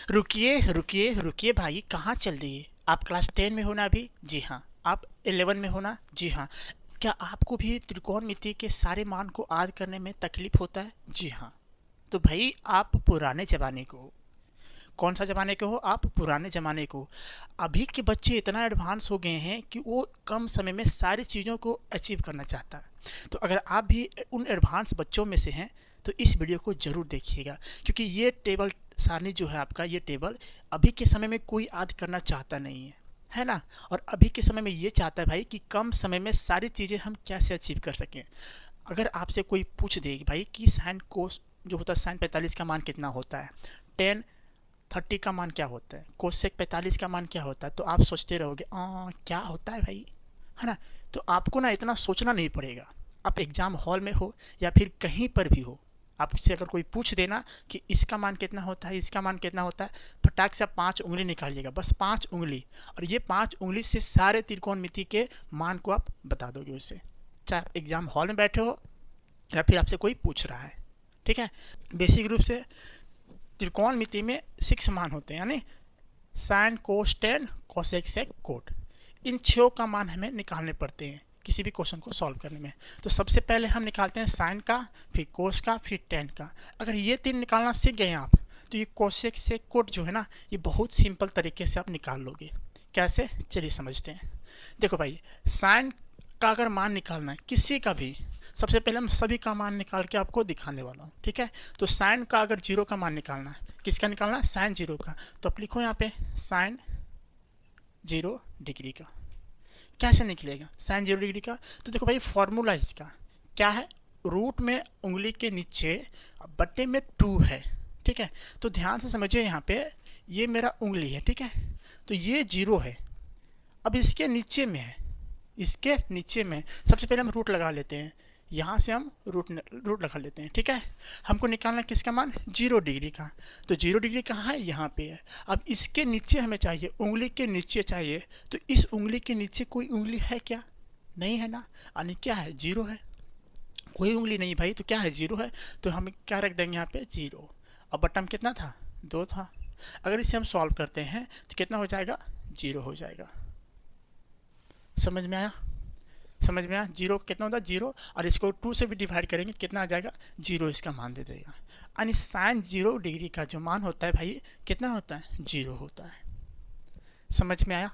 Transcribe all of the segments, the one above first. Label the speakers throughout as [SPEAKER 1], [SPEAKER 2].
[SPEAKER 1] रुकिए रुकिए रुकिए भाई, कहाँ चल दिए? आप क्लास 10 में हो ना अभी? जी हाँ। आप 11 में हो ना? जी हाँ। क्या आपको भी त्रिकोणमिति के सारे मान को याद करने में तकलीफ होता है? जी हाँ। तो भाई आप पुराने ज़माने को हो। कौन सा ज़माने के हो आप? पुराने ज़माने को। अभी के बच्चे इतना एडवांस हो गए हैं कि वो कम समय में सारी चीज़ों को अचीव करना चाहता है। तो अगर आप भी उन एडवांस बच्चों में से हैं तो इस वीडियो को ज़रूर देखिएगा, क्योंकि ये टेबल सारणी जो है आपका, ये टेबल अभी के समय में कोई याद करना चाहता नहीं है ना। और अभी के समय में ये चाहता है भाई कि कम समय में सारी चीज़ें हम कैसे अचीव कर सकें। अगर आपसे कोई पूछ दे कि भाई कि साइन कोस जो होता है, साइन 45 का मान कितना होता है, टेन 30 का मान क्या होता है, कोसेक 45 का मान क्या होता है, तो आप सोचते रहोगे क्या होता है भाई, है ना। तो आपको ना इतना सोचना नहीं पड़ेगा। आप एग्ज़ाम हॉल में हो या फिर कहीं पर भी हो, आपसे अगर कोई पूछ देना कि इसका मान कितना होता है, इसका मान कितना होता है, फटाक से आप 5 उंगली निकालिएगा, बस 5 उंगली। और ये 5 उंगली से सारे त्रिकोणमिति के मान को आप बता दोगे उससे, चाहे आप एग्ज़ाम हॉल में बैठे हो या फिर आपसे कोई पूछ रहा है। ठीक है। बेसिक रूप से त्रिकोणमिति में 6 मान होते हैं, यानी sine cos tan cosec sec cot. इन 6 का मान हमें निकालने पड़ते हैं किसी भी क्वेश्चन को सॉल्व करने में। तो सबसे पहले हम निकालते हैं साइन का, फिर कोस का, फिर टेन का। अगर ये 3 निकालना सीख गए आप तो ये कोसेक सेक कोट जो है ना, ये बहुत सिंपल तरीके से आप निकाल लोगे। कैसे, चलिए समझते हैं। देखो भाई, साइन का अगर मान निकालना है किसी का भी, सबसे पहले हम सभी का मान निकाल के आपको दिखाने वाला हूँ। ठीक है। तो साइन का अगर 0 का मान निकालना है, किसका निकालना है? साइन 0 का। तो आप लिखो यहाँ पे साइन 0 डिग्री का। कैसे निकलेगा साइन 0 डिग्री का? तो देखो भाई, फॉर्मूला इसका क्या है? रूट में उंगली के नीचे बट्टे में 2 है। ठीक है। तो ध्यान से समझिए, यहाँ पे ये मेरा उंगली है। ठीक है। तो ये 0 है। अब इसके नीचे में है, इसके नीचे में सबसे पहले हम रूट लगा लेते हैं। यहाँ से हम रूट लगा लेते हैं। ठीक है। हमको निकालना किसका मान? 0 डिग्री का। तो 0 डिग्री कहाँ है? यहाँ पे है। अब इसके नीचे हमें चाहिए, उंगली के नीचे चाहिए। तो इस उंगली के नीचे कोई उंगली है क्या? नहीं है ना, यानी क्या है? 0 है। कोई उंगली नहीं भाई, तो क्या है? 0 है। तो हम क्या रख देंगे यहाँ पे? 0। अब बटन कितना था? 2 था। अगर इसे हम सॉल्व करते हैं तो कितना हो जाएगा? 0 हो जाएगा। समझ में आया? समझ में आया? 0 कितना होता है? 0। और इसको 2 से भी डिवाइड करेंगे तो कितना आ जाएगा? 0 इसका मान दे देगा। यानी साइन 0 डिग्री का जो मान होता है भाई, कितना होता है? 0 होता है। समझ में आया?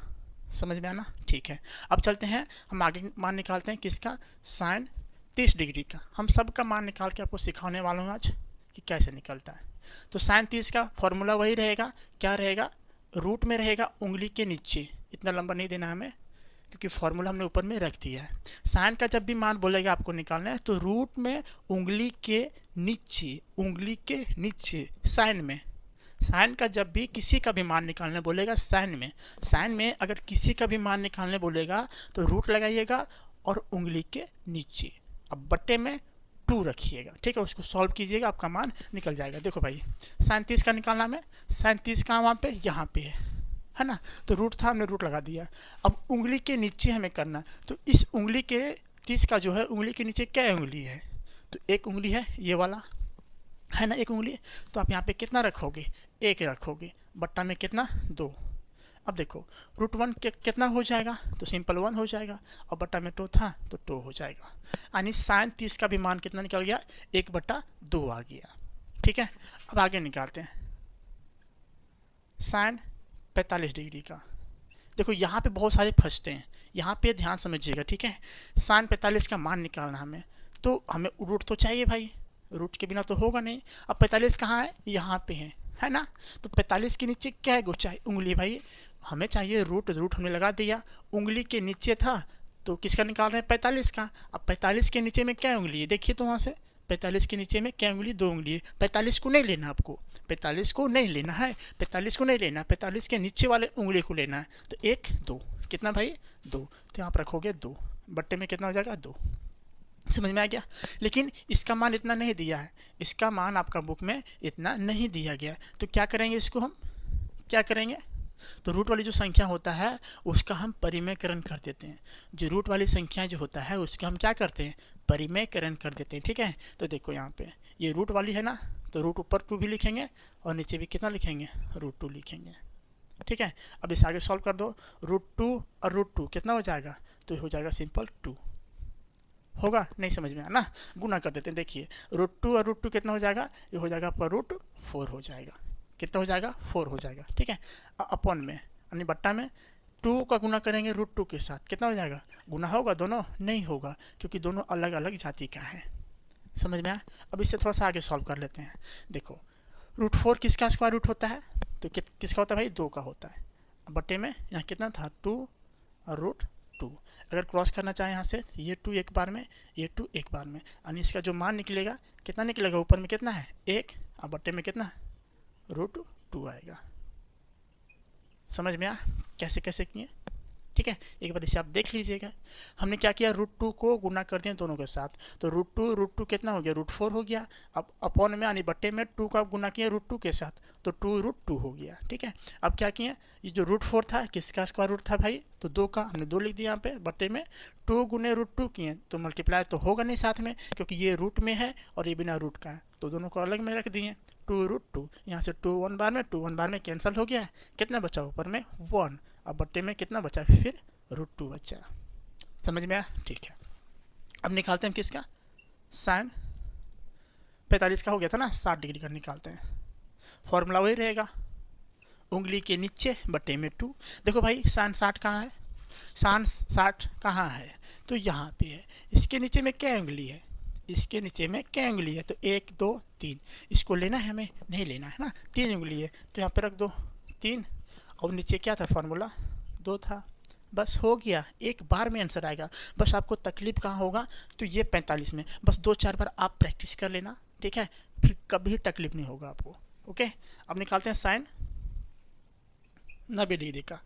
[SPEAKER 1] समझ में आया ना? ठीक है। अब चलते हैं, हम आगे मान निकालते हैं किसका? साइन 30 डिग्री का। हम सब का मान निकाल के आपको सिखाने वाला हूँ आज कि कैसे निकलता है। तो साइन 30 का फॉर्मूला वही रहेगा। क्या रहेगा? रूट में रहेगा उंगली के नीचे। इतना लंबा नहीं देना हमें, क्योंकि फॉर्मूला हमने ऊपर में रख दिया है। साइन का जब भी मान बोलेगा आपको निकालना है तो रूट में उंगली के नीचे, उंगली के नीचे साइन में। साइन का जब भी किसी का भी मान निकालने बोलेगा साइन में, साइन में अगर किसी का भी मान निकालने बोलेगा तो रूट लगाइएगा और उंगली के नीचे। अब बट्टे में 2 रखिएगा। ठीक है। उसको सॉल्व कीजिएगा, आपका मान निकल जाएगा। देखो भाई, साइन 30 का निकालना में, साइन 30 का वहाँ पे यहाँ पे है ना। तो रूट था, हमने रूट लगा दिया। अब उंगली के नीचे हमें करना, तो इस उंगली के 30 का जो है, उंगली के नीचे क्या उंगली है? तो एक उंगली है, ये वाला है ना, एक उंगली। तो आप यहाँ पे कितना रखोगे? 1 रखोगे। बट्टा में कितना? 2। अब देखो, रूट 1 कितना हो जाएगा? तो सिंपल 1 हो जाएगा। और बट्टा में 2 था तो 2 हो जाएगा। यानी साइन 30 का भी मान कितना निकल गया? 1/2 आ गया। ठीक है। अब आगे निकालते हैं साइन 45 डिग्री का। देखो यहाँ पे बहुत सारे फंसते हैं, यहाँ पे ध्यान समझिएगा। ठीक है। साइन 45 का मान निकालना हमें, तो हमें रूट तो चाहिए भाई, रूट के बिना तो होगा नहीं। अब 45 कहाँ है? यहाँ पे है ना। तो 45 के नीचे क्या है? चाहिए उंगली भाई, हमें चाहिए रूट। रूट हमने लगा दिया, उंगली के नीचे था तो किसका निकाल रहे हैं? 45 का। अब 45 के नीचे में क्या उंगली है? देखिए तो वहाँ से 45 के नीचे में क्या उंगली? 2 उंगली है। 45 को नहीं लेना आपको, 45 को नहीं लेना है, 45 को नहीं लेना, 45 के नीचे वाले उंगली को लेना है। तो 1 2 कितना भाई? 2। तो यहाँ पर रखोगे 2, बट्टे में कितना हो जाएगा? 2। समझ में आ गया? लेकिन इसका मान इतना नहीं दिया है, इसका मान आपका बुक में इतना नहीं दिया गया। तो क्या करेंगे? इसको हम क्या करेंगे? तो रूट वाली जो संख्या होता है उसका हम परिमेयकरण कर देते हैं। जो रूट वाली संख्या जो होता है उसका हम क्या करते हैं, परिमेयकरण कर देते हैं। ठीक है, तो देखो यहाँ पे ये रूट वाली है ना, तो रूट ऊपर 2 भी लिखेंगे और नीचे भी कितना लिखेंगे, √2 लिखेंगे। ठीक है, अब इसे आगे सॉल्व कर दो, √2 और √2 कितना हो जाएगा, तो हो जाएगा सिंपल 2 होगा। नहीं समझ में आया ना, गुना कर देते हैं। देखिए √2 और √2 कितना हो जाएगा, ये हो जाएगा पर √4 हो जाएगा। कितना हो जाएगा, 4 हो जाएगा। ठीक है, अपॉन में यानी बट्टा में 2 का गुना करेंगे √2 के साथ, कितना हो जाएगा, गुना होगा दोनों, नहीं होगा क्योंकि दोनों अलग अलग जाति का है। समझ में आया। अब इससे थोड़ा सा आगे सॉल्व कर लेते हैं। देखो √4 किसका स्क्वायर रूट होता है, तो किसका होता है भाई, 2 का होता है। अब बट्टे में यहाँ कितना था, 2 और √2। अगर क्रॉस करना चाहे यहाँ से, ये 2 एक बार में, ये 2 एक बार में, यानी इसका जो मान निकलेगा कितना निकलेगा, ऊपर में कितना है 1 और बट्टे में कितना √2 आएगा। समझ में आया कैसे कैसे किए। ठीक है, एक बार इसे आप देख लीजिएगा। हमने क्या किया, √2 को गुना कर दिया दोनों के साथ, तो √2 कितना हो गया, √4 हो गया। अब अपॉन में यानी बट्टे में 2 का गुना किया √2 के साथ, तो 2 हो गया। ठीक है, अब क्या किया, ये जो √4 था किसका स्क्वायर रूट था भाई, तो 2 का, हमने 2 लिख दिया यहाँ पे। बट्टे में 2 गुने √2 किए तो मल्टीप्लाई तो होगा नहीं साथ में, क्योंकि ये रूट में है और ये बिना रूट का है, तो दोनों को अलग में रख दिए। 2 यहाँ से 2 1 बार में, 2 1 बार में कैंसिल हो गया। कितना बचा ऊपर में 1, अब बट्टे में कितना बचा, फिर √2 बचा। समझ में आया। ठीक है, अब निकालते हैं किसका, साइन 45 का हो गया था ना, 60 डिग्री का निकालते हैं। फॉर्मूला वही रहेगा, उंगली के नीचे बट्टे में 2। देखो भाई साइन 60 कहाँ है, साइन 60 कहाँ है, तो यहाँ पे है। इसके नीचे में क्या उंगली है, इसके नीचे में क्या उंगली है, तो 1 2 3, इसको लेना है हमें, नहीं लेना है ना, 3 उंगली है तो यहाँ पे रख दो 3, और नीचे क्या था, फार्मूला 2 था। बस हो गया, एक बार में आंसर आएगा। बस आपको तकलीफ कहाँ होगा, तो ये 45 में बस 2-4 बार आप प्रैक्टिस कर लेना। ठीक है, फिर कभी तकलीफ नहीं होगा आपको। ओके, अब निकालते हैं साइन 90 डिग्री का।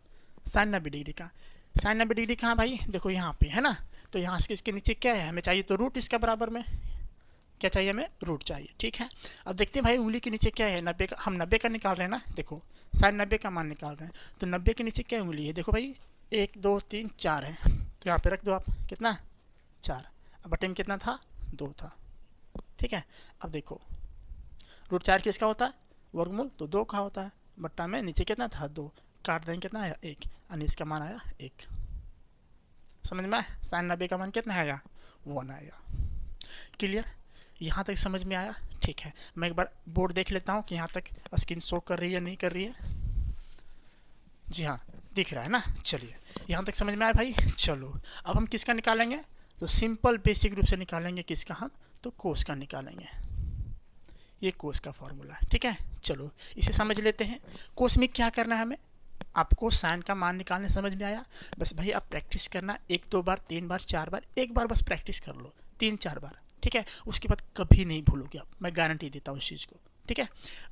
[SPEAKER 1] साइन 90 डिग्री का, साइन 90 डिग्री कहाँ भाई, देखो यहाँ पे है ना, तो यहाँ से इसके नीचे क्या है, हमें चाहिए तो रूट, इसका बराबर में क्या चाहिए, हमें रूट चाहिए। ठीक है, अब देखते हैं भाई उंगली के नीचे क्या है, 90 का, हम 90 का निकाल रहे हैं ना। देखो साइन 90 का मान निकाल रहे हैं, तो 90 के नीचे क्या उंगली है, देखो भाई 1 2 3 4 है, तो यहाँ पे रख दो आप, कितना 4। अब बटन में कितना था, 2 था। ठीक है, अब देखो √4 किसका होता है, वर्गमूल, तो 2 का होता है। बट्टा में नीचे कितना था, 2, काट देंगे कितना आया, 1, यानी इसका मान आया 1। समझ में आया, साइन 90 का मान कितना आएगा, 1 आएगा। क्लियर, यहाँ तक समझ में आया। ठीक है, मैं एक बार बोर्ड देख लेता हूँ कि यहाँ तक स्क्रीन शो कर रही है नहीं कर रही है। जी हाँ, दिख रहा है ना। चलिए यहाँ तक समझ में आया भाई। चलो अब हम किसका निकालेंगे, तो सिंपल बेसिक रूप से निकालेंगे किसका, हम तो कोस का निकालेंगे। ये कोस का फॉर्मूला है। ठीक है, चलो इसे समझ लेते हैं। कोस में क्या करना है हमें, आपको साइन का मान निकालने समझ में आया। बस भाई आप प्रैक्टिस करना, 1 2 बार 3 बार 4 बार, एक बार बस प्रैक्टिस कर लो 3-4 बार। ठीक है, उसके बाद कभी नहीं भूलोगे आप, मैं गारंटी देता हूँ इस चीज़ को। ठीक है,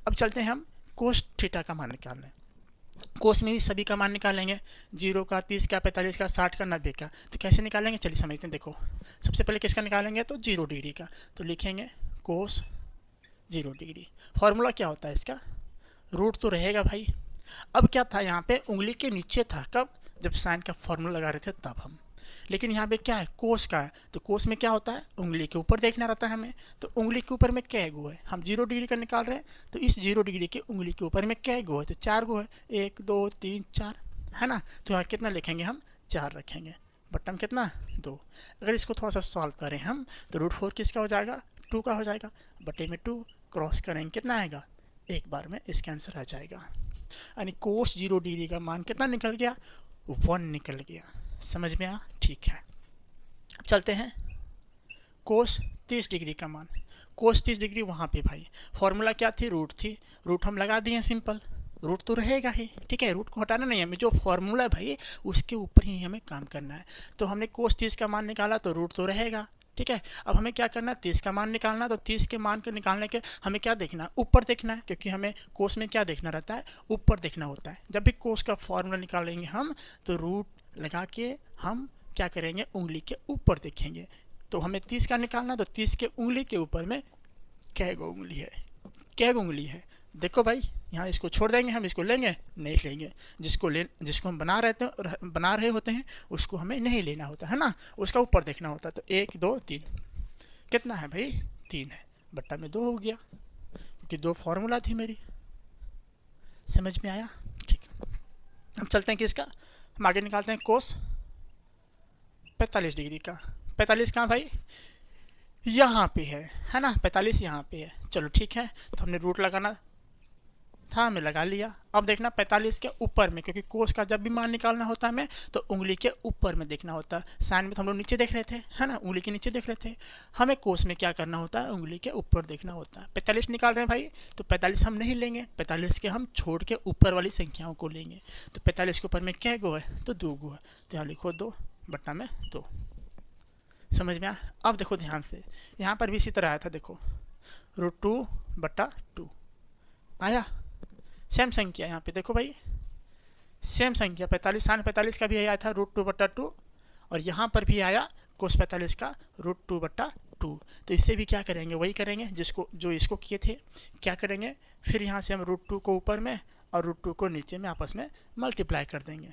[SPEAKER 1] अब चलते हैं हम कोस थीटा का मान निकालने। कोस में भी सभी का मान निकालेंगे, 0 का, 30 का, 45 का, 60 का, 90 का। तो कैसे निकालेंगे, चलिए समझते हैं। देखो सबसे पहले किसका निकालेंगे, तो 0 डिग्री का, तो लिखेंगे कोस 0 डिग्री। फॉर्मूला क्या होता है इसका, रूट तो रहेगा भाई। अब क्या था, यहाँ पे उंगली के नीचे था, कब, जब साइन का फॉर्मूला लगा रहे थे तब हम। लेकिन यहाँ पे क्या है, कोस का है, तो कोस में क्या होता है, उंगली के ऊपर देखना रहता है हमें। तो उंगली के ऊपर में क्या गो है, हम 0 डिग्री का निकाल रहे हैं, तो इस 0 डिग्री के उंगली के ऊपर में क्या गो है, तो 4 गो है, 1 2 3 4 है ना। तो यहाँ कितना लिखेंगे हम, 4 रखेंगे। बटन कितना, 2। अगर इसको थोड़ा सा सॉल्व करें हम, तो √4 किसका हो जाएगा, 2 का हो जाएगा। बटे में 2 क्रॉस करेंगे, कितना आएगा, एक बार में इसका आंसर आ जाएगा। यानी कोस 0 डिग्री का मान कितना निकल गया, 1 निकल गया। समझ में आया। ठीक है, अब चलते हैं कोस 30 डिग्री का मान। कोस 30 डिग्री वहाँ पे भाई फॉर्मूला क्या थी, रूट थी। रूट हम लगा दिए सिंपल, रूट तो रहेगा ही। ठीक है, रूट को हटाना नहीं है हमें, जो फॉर्मूला है भाई उसके ऊपर ही हमें काम करना है। तो हमने कोस 30 का मान निकाला, तो रूट तो रहेगा। ठीक है, अब हमें क्या करना है, 30 का मान निकालना। तो 30 के मान को निकालने के हमें क्या देखना है, ऊपर देखना है, क्योंकि हमें कोस में क्या देखना रहता है, ऊपर देखना होता है। जब भी कोस का फॉर्मूला निकालेंगे हम, तो रूट लगा के हम क्या करेंगे, उंगली के ऊपर देखेंगे। तो हमें 30 का निकालना, तो 30 के उंगली के ऊपर में क्या उंगली है, क्या उंगली है, देखो भाई, यहाँ इसको छोड़ देंगे, हम इसको लेंगे नहीं लेंगे, जिसको हम बना रहे होते हैं उसको हमें नहीं लेना होता है ना, उसका ऊपर देखना होता है। तो 1 2 3 कितना है भाई, 3 है, बट्टा में 2 हो गया, क्योंकि 2 फॉर्मूला थी मेरी। समझ में आया? ठीक, हम चलते हैं किसका, हम आगे निकालते हैं कोस 45 डिग्री का। 45 कहाँ भाई, यहाँ पे है ना, 45 यहाँ पे है। चलो ठीक है, तो हमने रूट लगाना था, हमें लगा लिया। अब देखना 45 के ऊपर में, क्योंकि कोस का जब भी मान निकालना होता है हमें तो उंगली के ऊपर में देखना होता है। साइन में तो हम लोग नीचे देख रहे थे है ना, उंगली के नीचे देख रहे थे, हमें कोस में क्या करना होता है, उंगली के ऊपर देखना होता है। 45 निकाल रहे हैं भाई, तो 45 हम नहीं लेंगे, 45 के हम छोड़ के ऊपर वाली संख्याओं को लेंगे। तो 45 के ऊपर में क्या गो है, तो 2 गो है, तो यहाँ लिखो 2 बट्टा में 2। समझ में आया? अब देखो ध्यान से, यहाँ पर भी इसी तरह आया था, देखो √2 बट्टा 2 आया, सेम संख्या यहाँ पे देखो भाई, सेम संख्या 45 साइन 45 का भी आया था √2 बट्टा 2, और यहाँ पर भी आया कोस 45 का √2 बट्टा 2। तो इससे भी क्या करेंगे, वही करेंगे जो इसको किए थे, क्या करेंगे, फिर यहाँ से हम √2 को ऊपर में और √2 को नीचे में आपस में मल्टीप्लाई कर देंगे।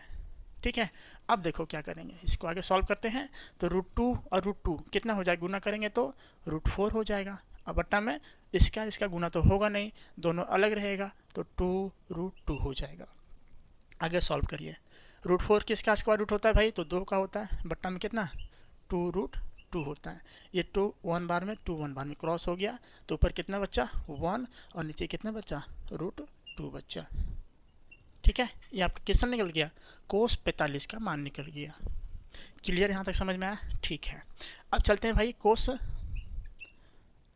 [SPEAKER 1] ठीक है, अब देखो क्या करेंगे, इसको आगे सॉल्व करते हैं। तो √2 और √2 कितना हो जाएगा, गुना करेंगे तो √4 हो जाएगा। अब बट्टा में इसका गुना तो होगा नहीं, दोनों अलग रहेगा, तो 2√2 हो जाएगा। आगे सॉल्व करिए, √4 किसका स्क्वायर रूट होता है भाई, तो 2 का होता है, बट्टा में कितना 2√2 होता है। ये 2 1 बार में 2 1 बार में क्रॉस हो गया, तो ऊपर कितना बच्चा 1 और नीचे कितना बच्चा √2 बच्चा। ठीक है, ये आपका क्वेश्चन निकल गया, कोस 45 का मान निकल गया। क्लियर, यहाँ तक समझ में आया? ठीक है, अब चलते हैं भाई कोस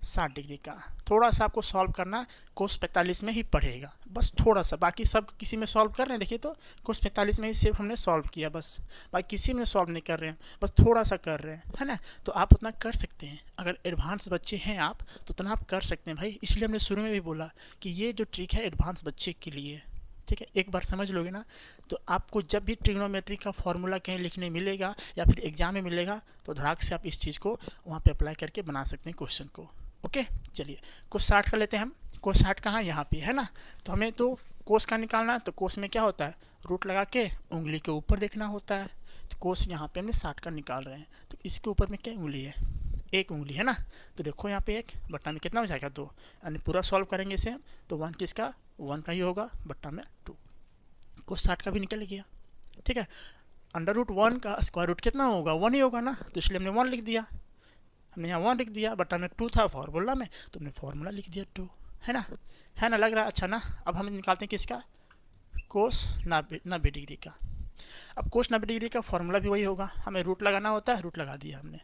[SPEAKER 1] 60 डिग्री का। थोड़ा सा आपको सॉल्व करना कोस 45 में ही पड़ेगा, बस थोड़ा सा, बाकी सब किसी में सॉल्व कर रहे हैं, देखिए तो कोस 45 में ही सिर्फ हमने सॉल्व किया बस, बाकी किसी में सॉल्व नहीं कर रहे हैं, बस थोड़ा सा कर रहे हैं, है ना। तो आप उतना कर सकते हैं, अगर एडवांस बच्चे हैं आप तो उतना आप कर सकते हैं भाई, इसलिए हमने शुरू में भी बोला कि ये जो ट्रिक है एडवांस बच्चे के लिए। ठीक है, एक बार समझ लोगे ना, तो आपको जब भी ट्रिग्नोमेट्री का फॉर्मूला कहीं लिखने मिलेगा या फिर एग्जाम में मिलेगा, तो धड़ाक से आप इस चीज़ को वहाँ पे अप्लाई करके बना सकते हैं क्वेश्चन को। ओके, चलिए कोस 60 का लेते हैं हम। कोस 60 कहाँ, यहाँ पे है ना, तो हमें तो कोस का निकालना है, तो कोस में क्या होता है, रूट लगा के उंगली के ऊपर देखना होता है। तो कोस यहाँ पे हमने 60 का निकाल रहे हैं, तो इसके ऊपर में क्या उंगली है, 1 उंगली है ना, तो देखो यहाँ पे 1 बट्टा में कितना हो जाएगा 2, यानी पूरा सॉल्व करेंगे इसे हम, तो 1 किसका 1 का ही होगा, बट्टा में 2। कोस 60 का भी निकल गया। ठीक है, √1 का स्क्वायर रूट कितना होगा, 1 ही होगा ना, तो इसलिए हमने 1 लिख दिया, हमने यहाँ 1 लिख दिया, बट्टा में 2 था फॉर्मूला में, तो हमने फॉर्मूला लिख दिया 2, है ना, लग रहा है अच्छा ना। अब हम निकालते हैं किसका, कोस 90 डिग्री का। अब कोस 90 डिग्री का फॉर्मूला भी वही होगा, हमें रूट लगाना होता है, रूट लगा दिया हमने।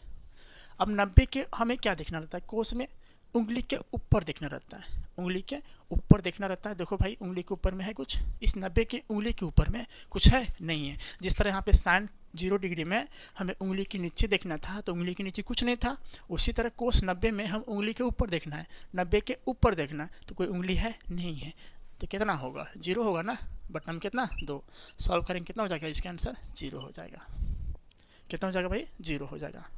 [SPEAKER 1] अब 90 के हमें क्या देखना रहता है, कोस में उंगली के ऊपर देखना रहता है, उंगली के ऊपर देखना रहता है। देखो भाई उंगली के ऊपर में है कुछ, इस 90 की उंगली के ऊपर में कुछ है नहीं है। जिस तरह यहाँ पे साइन 0 डिग्री में हमें उंगली के नीचे देखना था, तो उंगली के नीचे कुछ नहीं था, उसी तरह कोस 90 में हम उंगली के ऊपर देखना है, 90 के ऊपर देखना है, तो कोई उंगली है नहीं है, तो कितना होगा 0 होगा ना, बटन में कितना 2, सॉल्व करेंगे कितना हो जाएगा, इसका आंसर 0 हो जाएगा। कितना हो जाएगा भाई, 0 हो जाएगा।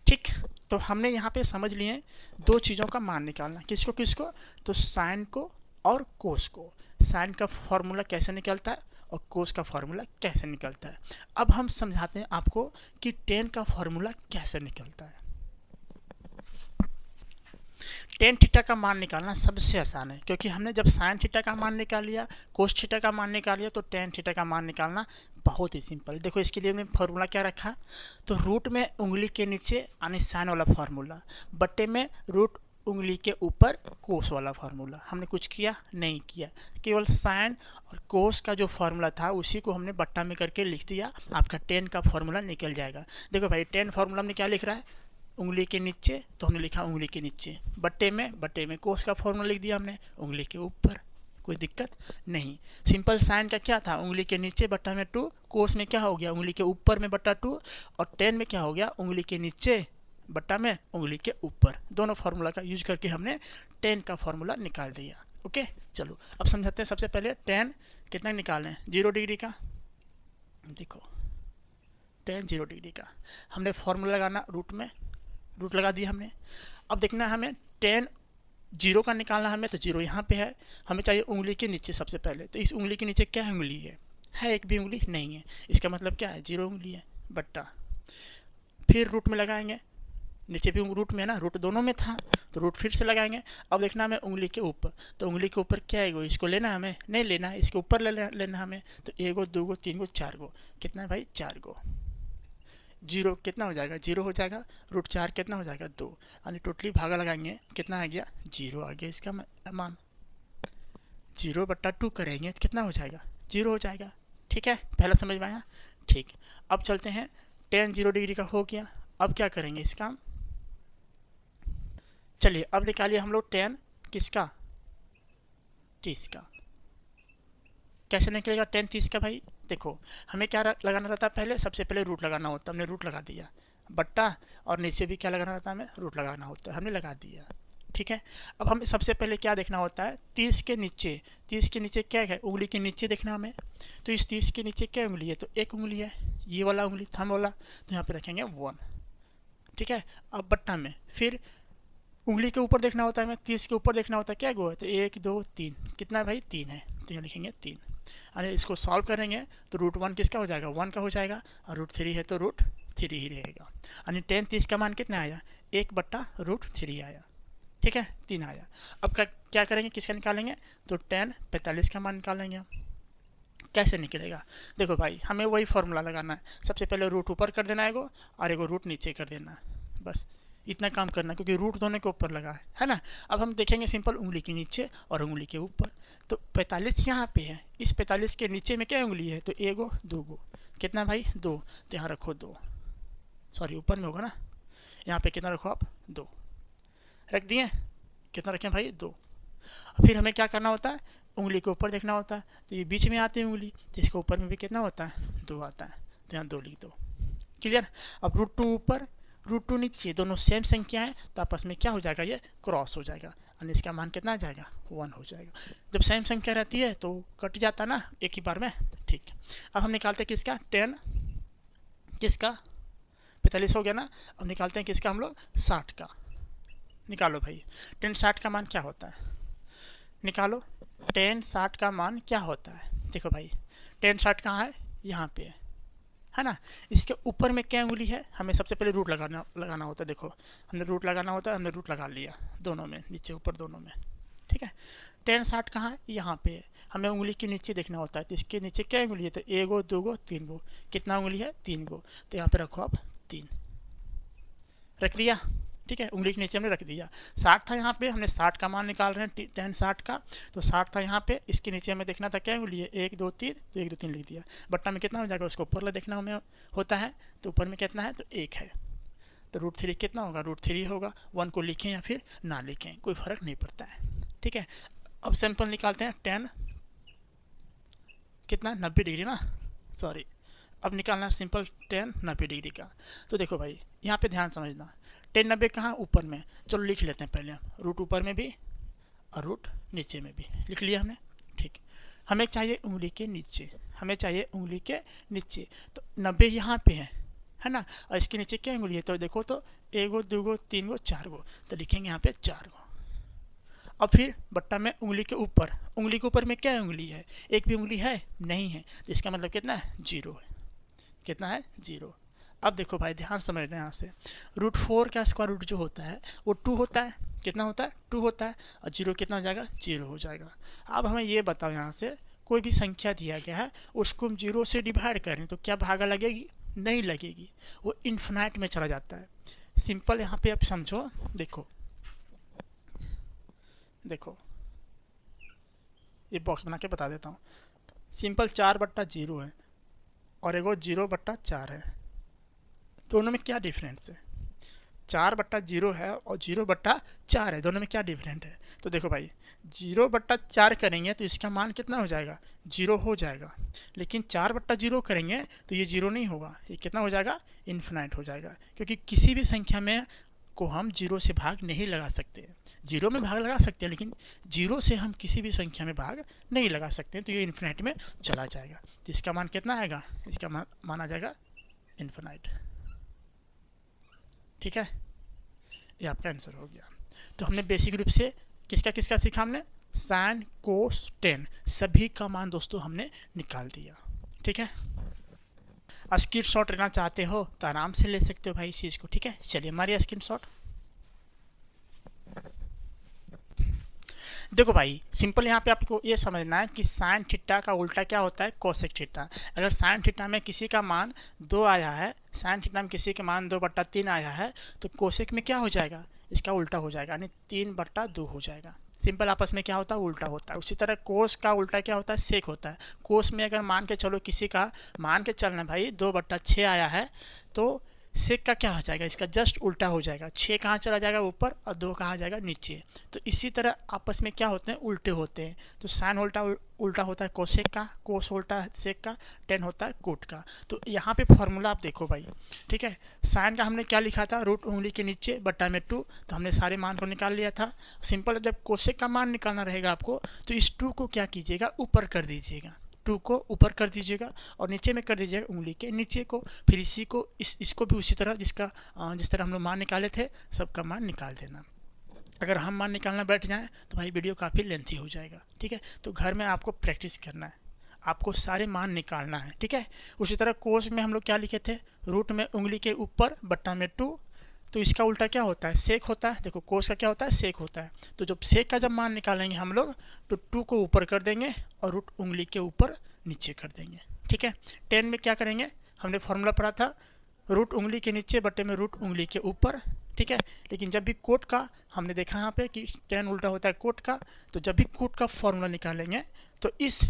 [SPEAKER 1] ठीक, तो हमने यहाँ पे समझ लिए 2 चीज़ों का मान निकालना, किसको किसको, तो साइन को और कोस को। साइन का फॉर्मूला कैसे निकलता है और कोस का फॉर्मूला कैसे निकलता है। अब हम समझाते हैं आपको कि टेन का फॉर्मूला कैसे निकलता है। टेन थीटा का मान निकालना सबसे आसान है, क्योंकि हमने जब साइन थीटा का मान निकाल लिया, कोस थीटा का मान निकाल लिया, तो टेन थीटा का मान निकालना बहुत ही सिंपल। देखो इसके लिए हमने फार्मूला क्या रखा, तो रूट में उंगली के नीचे यानी साइन वाला फार्मूला, बट्टे में रूट उंगली के ऊपर कोस वाला फार्मूला। हमने कुछ किया नहीं किया, केवल साइन और कोस का जो फार्मूला था उसी को हमने बट्टा में करके लिख दिया, आपका टेन का फार्मूला निकल जाएगा। देखो भाई टेन फार्मूला हमने क्या लिख रहा है, उंगली के नीचे, तो हमने लिखा उंगली के नीचे, बट्टे में कोस का फॉर्मूला लिख दिया हमने उंगली के ऊपर, कोई दिक्कत नहीं। सिंपल साइन का क्या था, उंगली के नीचे बट्टा में 2, कोस में क्या हो गया उंगली के ऊपर में बट्टा 2, और टेन में क्या हो गया उंगली के नीचे बट्टा में उंगली के ऊपर। दोनों फार्मूला का यूज करके हमने टेन का फार्मूला निकाल दिया। ओके, चलो अब समझाते हैं। सबसे पहले टेन कितना निकालें, 0 डिग्री का। देखो टेन 0 डिग्री का हमने फार्मूला लगाना, रूट में रूट लगा दिया हमने। अब देखना है हमें टेन जीरो का निकालना हमें, तो जीरो यहाँ पे है, हमें चाहिए उंगली के नीचे सबसे पहले। तो इस उंगली के नीचे क्या है, उंगली है एक भी उंगली नहीं है, इसका मतलब क्या है, जीरो उंगली है, बट्टा। फिर रूट में लगाएंगे, नीचे भी रूट में है ना, रूट दोनों में था, तो रूट फिर से लगाएंगे। अब देखना हमें उंगली के ऊपर, तो उंगली के ऊपर क्या है, इसको लेना हमें, नहीं लेना है, इसके ऊपर लेना हमें। तो एगो, दूगो, तीन गो, चार गो, कितना है भाई, 4 गो। जीरो कितना हो जाएगा, जीरो हो जाएगा। रूट 4 कितना हो जाएगा, 2, यानी टोटली भागा लगाएंगे, कितना आ गया, जीरो आ गया। इसका मान 0/2 करेंगे तो कितना हो जाएगा, जीरो हो जाएगा। ठीक है, पहला समझ में आया। ठीक, अब चलते हैं, टेन 0 डिग्री का हो गया। अब क्या करेंगे इसका, चलिए अब निकालिए हम लोग टेन किसका, 30 का। कैसे निकलेगा टेन 30 का भाई, देखो हमें क्या लगाना रहता है, पहले सबसे पहले रूट लगाना होता है, हमने रूट लगा दिया, बट्टा, और नीचे भी क्या लगाना रहता है, हमें रूट लगाना होता है, हमने लगा दिया। ठीक है, अब हमें सबसे पहले क्या देखना होता है, 30 के नीचे, 30 के नीचे क्या है, उंगली के नीचे देखना हमें। तो इस 30 के नीचे क्या उंगली है, तो एक उंगली है, ये वाला उंगली, थंब वाला, तो यहाँ पे रखेंगे 1। ठीक है, अब बट्टा में फिर उंगली के ऊपर देखना होता है हमें, 30 के ऊपर देखना होता है, क्या गो है, तो 1 2 3, कितना है भाई, 3 है, तो यहाँ लिखेंगे 3। अरे इसको सॉल्व करेंगे तो रूट 1 किसका हो जाएगा, 1 का हो जाएगा, और रूट 3 है तो रूट 3 ही रहेगा। यानी टेन 30 का मान कितना आया, 1/√3 आया। ठीक है, 3 आया। अब क्या करेंगे, किसका निकालेंगे, तो टेन 45 का मान निकालेंगे हम। कैसे निकलेगा, देखो भाई हमें वही फॉर्मूला लगाना है, सबसे पहले रूट ऊपर कर देना है एगो, और एगो रूट नीचे कर देना है, बस इतना काम करना, क्योंकि रूट दोनों के ऊपर लगा है ना। अब हम देखेंगे सिंपल, उंगली के नीचे और उंगली के ऊपर, तो 45 यहाँ पे है, इस 45 के नीचे में क्या उंगली है, तो एगो, दूगो, कितना भाई, 2, तो यहाँ रखो 2, सॉरी ऊपर में होगा ना, यहाँ पे कितना रखो आप, 2 रख दिए, कितना रखें भाई, 2। फिर हमें क्या करना होता है, उंगली के ऊपर देखना होता है, तो ये बीच में आती है उंगली, तो इसके ऊपर में भी कितना होता है, 2 आता है, तो यहाँ 2 लिख दो। क्लियर। अब रूट 2 ऊपर, रूट 2 नीचे, दोनों सेम संख्या है, तो आपस में क्या हो जाएगा, ये क्रॉस हो जाएगा, यानी इसका मान कितना आ जाएगा, 1 हो जाएगा। जब सेम संख्या रहती है तो कट जाता ना एक ही बार में। ठीक, अब हम निकालते हैं किसका, टेन किसका, 45 हो गया ना। अब निकालते हैं किसका हम लोग, 60 का। निकालो भाई, टेन 60 का मान क्या होता है, निकालो, टेन 60 का मान क्या होता है। देखो भाई टेन 60 कहाँ है, यहाँ पे है ना। इसके ऊपर में क्या उंगली है, हमें सबसे पहले रूट लगाना होता है। देखो हमने रूट लगाना होता है, हमने रूट लगा लिया दोनों में, नीचे ऊपर दोनों में। ठीक है, टेन 60 कहाँ है, यहाँ पे है, हमें उंगली के नीचे देखना होता है, तो इसके नीचे क्या उंगली है, तो एगो, दूगो, 3 गो, कितना उंगली है, 3 गो, तो यहाँ पे रखो आप 3, रख दिया। ठीक है, उंगली के नीचे हमने रख दिया। 60 था यहाँ पे, हमने 60 का मान निकाल रहे हैं, टेन 60 का, तो 60 था यहाँ पे, इसके नीचे हमें देखना था क्या उंगली है, 1 2 3, तो 1 2 3 लिख दिया। बट्टा में कितना हो जाएगा, उसको ऊपर देखना हमें होता है, तो ऊपर में कितना है, तो 1 है, तो रूट 3 कितना होगा, रूट 3 होगा। 1 को लिखें या फिर ना लिखें, कोई फर्क नहीं पड़ता है। ठीक है, अब सैंपल निकालते हैं, टेन कितना, 90 डिग्री ना, सॉरी, अब निकालना सिंपल टेन 90 डिग्री का। तो देखो भाई यहाँ पे ध्यान समझना, टेन 90 कहाँ, ऊपर में, चलो लिख लेते हैं पहले, रूट ऊपर में भी और रूट नीचे में भी लिख लिया हमने। ठीक, हमें चाहिए उंगली के नीचे, हमें चाहिए उंगली के नीचे, तो 90 यहाँ पे है ना, और इसके नीचे क्या उंगली है, तो देखो तो एगो, दूगो, 3 गो, 4 गो, तो लिखेंगे यहाँ पे 4 गो। अब फिर बट्टा में उंगली के ऊपर, उंगली के ऊपर में क्या उंगली है, एक भी उंगली है नहीं है, तो इसका मतलब कितना है, 0 है, कितना है, 0। अब देखो भाई ध्यान समझना यहाँ से, रूट 4 का स्क्वायर रूट जो होता है वो 2 होता है, कितना होता है, 2 होता है, और 0 कितना हो जाएगा, 0 हो जाएगा। अब हमें ये बताओ, यहाँ से कोई भी संख्या दिया गया है, उसको हम 0 से डिवाइड करें तो क्या भागा लगेगी, नहीं लगेगी, वो इन्फिनाइट में चला जाता है। सिंपल यहाँ पे आप समझो, देखो देखो ये बॉक्स बना के बता देता हूँ। सिंपल 4/0 है और एगो 0/4 है, दोनों में क्या डिफरेंस है, 4/0 है और 0/4 है, दोनों में क्या डिफरेंट है। तो देखो भाई 0/4 करेंगे तो इसका मान कितना हो जाएगा, 0 हो जाएगा, लेकिन 4/0 करेंगे तो ये 0 नहीं होगा, ये कितना हो जाएगा, इन्फिनाइट हो जाएगा, क्योंकि किसी भी संख्या में को हम 0 से भाग नहीं लगा सकते। 0 में भाग लगा सकते हैं, लेकिन 0 से हम किसी भी संख्या में भाग नहीं लगा सकते, तो ये इन्फिनाइट में चला जाएगा। तो इसका मान कितना आएगा, इसका मान आ जाएगा इन्फिनाइट। ठीक है, ये आपका आंसर हो गया। तो हमने बेसिक रूप से किसका किसका सीखा हमने, साइन कोस टेन, सभी का मान दोस्तों हमने निकाल दिया। ठीक है, स्क्रीन शॉट लेना चाहते हो तो आराम से ले सकते हो भाई इस चीज़ को। ठीक है, चलिए हमारी स्क्रीन शॉट। देखो भाई सिंपल यहाँ पे आपको ये समझना है कि साइन थीटा का उल्टा क्या होता है, कोसेक थीटा। अगर साइन थीटा में किसी का मान 2 आया है, साइन थीटा में किसी का मान 2/3 आया है, तो कोसेक में क्या हो जाएगा, इसका उल्टा हो जाएगा, यानी 3/2 हो जाएगा। सिंपल आपस में क्या होता है, उल्टा होता है। उसी तरह कोस का उल्टा क्या होता है, सेक होता है। कोस में अगर मान के चलो किसी का, मान के चलना भाई 2/6 आया है, तो सेक का क्या हो जाएगा, इसका जस्ट उल्टा हो जाएगा। 6 कहाँ चला जाएगा, ऊपर, और 2 कहाँ जाएगा, नीचे। तो इसी तरह आपस में क्या होते हैं, उल्टे होते हैं। तो साइन उल्टा उल्टा होता है कोसेक का, कोस उल्टा सेक का, टेन होता है कोट का। तो यहाँ पे फॉर्मूला आप देखो भाई। ठीक है, साइन का हमने क्या लिखा था, रूट उंगली के नीचे बट्टा में 2, तो हमने सारे मान को निकाल लिया था। सिंपल जब कोसेक का मान निकालना रहेगा आपको, तो इस 2 को क्या कीजिएगा, ऊपर कर दीजिएगा। 2 को ऊपर कर दीजिएगा और नीचे में कर दीजिएगा उंगली के नीचे को। फिर इसी को इसको भी उसी तरह जिस तरह हम लोग मान निकाले थे, सबका मान निकाल देना। अगर हम मान निकालना बैठ जाएं तो भाई वीडियो काफ़ी लेंथी हो जाएगा। ठीक है, तो घर में आपको प्रैक्टिस करना है, आपको सारे मान निकालना है। ठीक है, उसी तरह कोस में हम लोग क्या लिखे थे, रूट में उंगली के ऊपर बट्टा में 2, तो इसका उल्टा क्या होता है, सेक होता है। देखो कोस का क्या होता है, सेक होता है। तो जब सेक का जब मान निकालेंगे हम लोग, तो 2 को ऊपर कर देंगे और रूट उंगली के ऊपर नीचे कर देंगे। ठीक है, 10 में क्या करेंगे, हमने फॉर्मूला पढ़ा था, रूट उंगली के नीचे बट्टे में रूट उंगली के ऊपर। ठीक है, लेकिन जब भी कोट का हमने देखा यहाँ पे कि 10 उल्टा होता है कोट का, तो जब भी कोट का फॉर्मूला निकालेंगे तो इस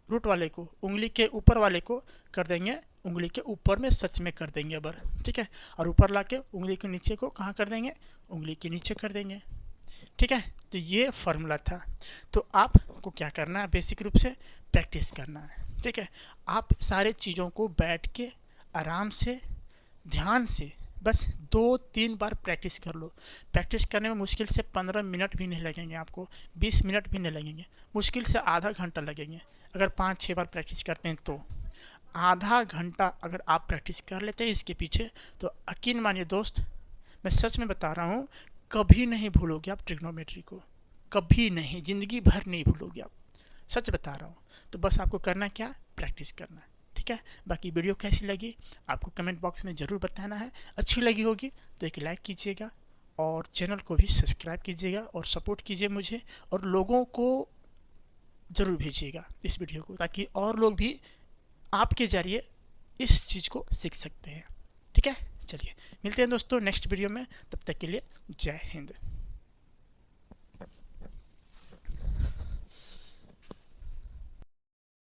[SPEAKER 1] रूट वाले को, उंगली के ऊपर वाले को कर देंगे उंगली के ऊपर में, सच में कर देंगे अबर। ठीक है, और ऊपर लाके उंगली के नीचे को कहाँ कर देंगे, उंगली के नीचे कर देंगे। ठीक है, तो ये फार्मूला था। तो आपको क्या करना है, बेसिक रूप से प्रैक्टिस करना है। ठीक है, आप सारे चीज़ों को बैठ के आराम से ध्यान से बस 2-3 बार प्रैक्टिस कर लो। प्रैक्टिस करने में मुश्किल से 15 मिनट भी नहीं लगेंगे आपको, 20 मिनट भी नहीं लगेंगे, मुश्किल से आधा घंटा लगेंगे। अगर 5-6 बार प्रैक्टिस करते हैं तो आधा घंटा अगर आप प्रैक्टिस कर लेते हैं इसके पीछे, तो यकीन मानिए दोस्त, मैं सच में बता रहा हूँ, कभी नहीं भूलोगे आप ट्रिग्नोमेट्री को, कभी नहीं, ज़िंदगी भर नहीं भूलोगे आप, सच बता रहा हूँ। तो बस आपको करना क्या, प्रैक्टिस करना है। ठीक है, बाकी वीडियो कैसी लगी आपको कमेंट बॉक्स में ज़रूर बताना है। अच्छी लगी होगी तो एक लाइक कीजिएगा और चैनल को भी सब्सक्राइब कीजिएगा और सपोर्ट कीजिए मुझे, और लोगों को ज़रूर भेजिएगा इस वीडियो को, ताकि और लोग भी आपके ज़रिए इस चीज़ को सीख सकते हैं। ठीक है, चलिए मिलते हैं दोस्तों नेक्स्ट वीडियो में, तब तक के लिए जय हिंद।